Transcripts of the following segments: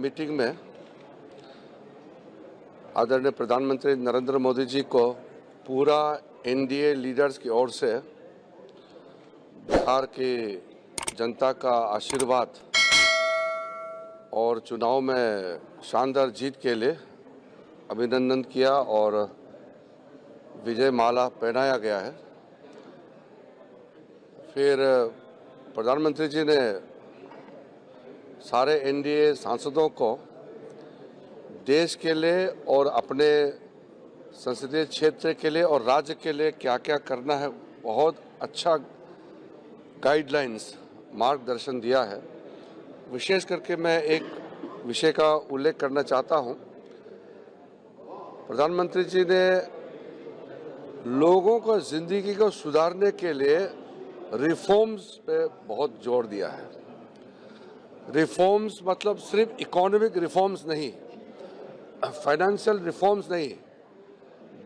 Meeting में आदरणीय प्रधानमंत्री नरेंद्र मोदी जी को पूरा एनडीए लीडर्स की ओर से बिहार की जनता का आशीर्वाद और चुनाव में शानदार जीत के लिए अभिनंदन किया और विजय माला पहनाया गया है। फिर प्रधानमंत्री जी ने सारे एनडीए सांसदों को देश के लिए और अपने संसदीय क्षेत्र के लिए और राज्य के लिए क्या क्या करना है बहुत अच्छा गाइडलाइंस मार्गदर्शन दिया है। विशेष करके मैं एक विषय का उल्लेख करना चाहता हूं। प्रधानमंत्री जी ने लोगों को जिंदगी को सुधारने के लिए रिफॉर्म्स पे बहुत जोर दिया है। रिफॉर्म्स मतलब सिर्फ इकोनॉमिक रिफॉर्म्स नहीं, फाइनेंशियल रिफॉर्म्स नहीं,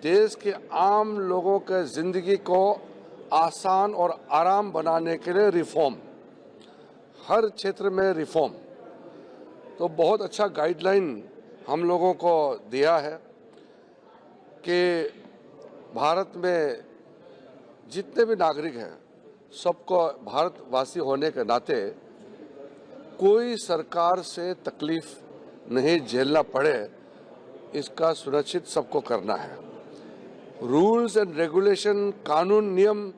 देश के आम लोगों के जिंदगी को आसान और आराम बनाने के लिए रिफॉर्म, हर क्षेत्र में रिफॉर्म। तो बहुत अच्छा गाइडलाइन हम लोगों को दिया है कि भारत में जितने भी नागरिक हैं सबको भारतवासी होने के नाते कोई सरकार से तकलीफ नहीं झेलना पड़े, इसका सुनिश्चित सबको करना है। रूल्स एंड रेगुलेशन, कानून नियम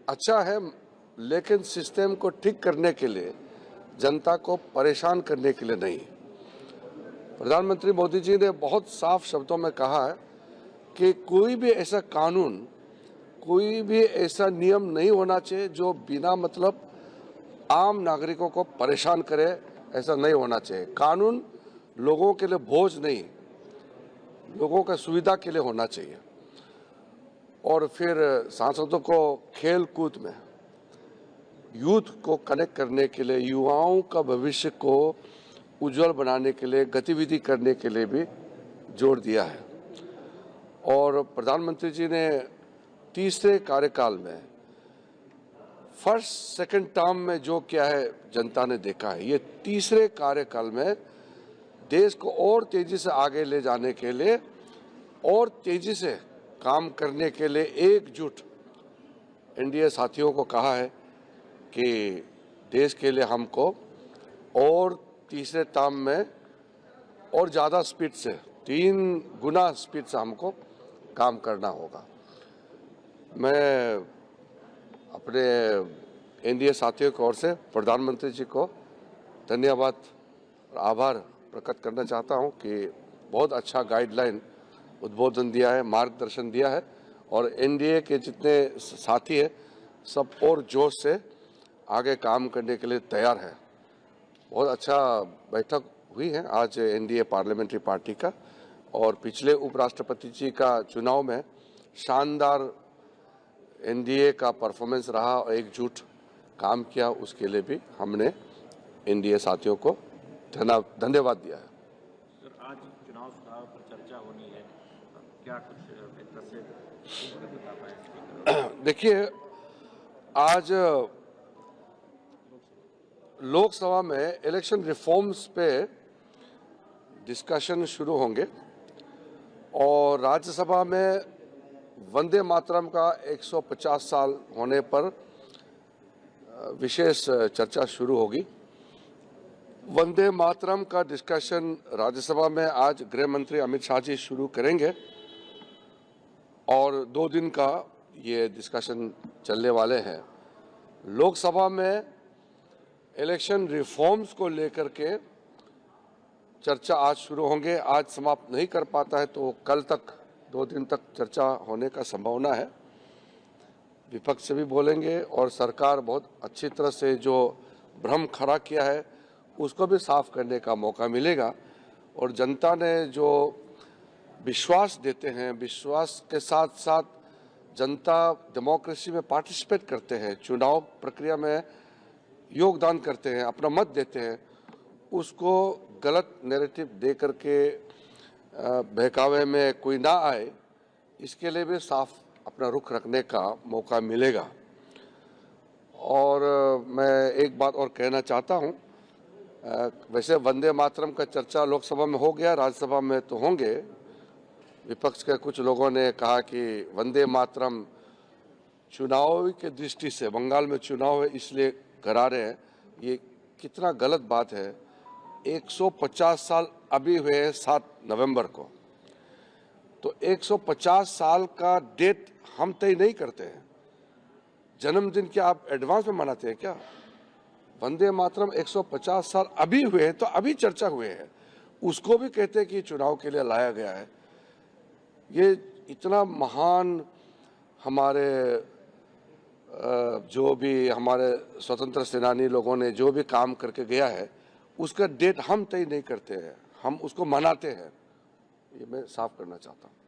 अच्छा है, लेकिन सिस्टम को ठीक करने के लिए, जनता को परेशान करने के लिए नहीं। प्रधानमंत्री मोदी जी ने बहुत साफ शब्दों में कहा है कि कोई भी ऐसा कानून, कोई भी ऐसा नियम नहीं होना चाहिए जो बिना मतलब आम नागरिकों को परेशान करे। ऐसा नहीं होना चाहिए। कानून लोगों के लिए बोझ नहीं, लोगों का सुविधा के लिए होना चाहिए। और फिर सांसदों को खेल कूद में यूथ को कनेक्ट करने के लिए, युवाओं का भविष्य को उज्जवल बनाने के लिए गतिविधि करने के लिए भी जोर दिया है। और प्रधानमंत्री जी ने तीसरे कार्यकाल में फर्स्ट सेकंड टर्म में जो किया है जनता ने देखा है। ये तीसरे कार्यकाल में देश को और तेजी से आगे ले जाने के लिए और तेजी से काम करने के लिए एकजुट एनडीए साथियों को कहा है कि देश के लिए हमको और तीसरे टर्म में और ज़्यादा स्पीड से, 3 गुना स्पीड से हमको काम करना होगा। मैं अपने एनडीए साथियों की ओर से प्रधानमंत्री जी को धन्यवाद और आभार प्रकट करना चाहता हूं कि बहुत अच्छा गाइडलाइन उद्बोधन दिया है, मार्गदर्शन दिया है और एनडीए के जितने साथी हैं सब और जोश से आगे काम करने के लिए तैयार है। बहुत अच्छा बैठक हुई है आज एनडीए पार्लियामेंट्री पार्टी का और पिछले उपराष्ट्रपति जी का चुनाव में शानदार एनडीए का परफॉर्मेंस रहा और एकजुट काम किया, उसके लिए भी हमने एनडीए साथियों को धन्यवाद दिया है। सर, आज चुनाव सुधार पर चर्चा होनी है, क्या कुछ बेहतर से बता पाए? देखिए, आज लोकसभा में इलेक्शन रिफॉर्म्स पे डिस्कशन शुरू होंगे और राज्यसभा में वंदे मातरम का 150 साल होने पर विशेष चर्चा शुरू होगी। वंदे मातरम का डिस्कशन राज्यसभा में आज गृह मंत्री अमित शाह जी शुरू करेंगे और 2 दिन का ये डिस्कशन चलने वाले हैं। लोकसभा में इलेक्शन रिफॉर्म्स को लेकर के चर्चा आज शुरू होंगे। आज समाप्त नहीं कर पाता है तो कल तक, 2 दिन तक चर्चा होने का संभावना है। विपक्ष से भी बोलेंगे और सरकार बहुत अच्छी तरह से जो भ्रम खड़ा किया है उसको भी साफ करने का मौका मिलेगा। और जनता ने जो विश्वास देते हैं, विश्वास के साथ साथ जनता डेमोक्रेसी में पार्टिसिपेट करते हैं, चुनाव प्रक्रिया में योगदान करते हैं, अपना मत देते हैं, उसको गलत नैरेटिव दे करके बहकावे में कोई ना आए, इसके लिए भी साफ अपना रुख रखने का मौका मिलेगा। और मैं एक बात और कहना चाहता हूं, वैसे वंदे मातरम का चर्चा लोकसभा में हो गया, राज्यसभा में तो होंगे। विपक्ष के कुछ लोगों ने कहा कि वंदे मातरम चुनाव की दृष्टि से, बंगाल में चुनाव है इसलिए करा रहे हैं। ये कितना गलत बात है। 150 साल अभी हुए हैं 7 नवंबर को, तो 150 साल का डेट हम तय नहीं करते हैं। जन्मदिन क्या आप एडवांस में मनाते हैं क्या? वंदे मातरम 150 साल अभी हुए हैं, तो अभी चर्चा हुए हैं, उसको भी कहते हैं कि चुनाव के लिए लाया गया है। ये इतना महान हमारे जो भी हमारे स्वतंत्र सेनानी लोगों ने जो भी काम करके गया है, उसका डेट हम तय नहीं करते हैं, हम उसको मनाते हैं। ये मैं साफ करना चाहता हूँ।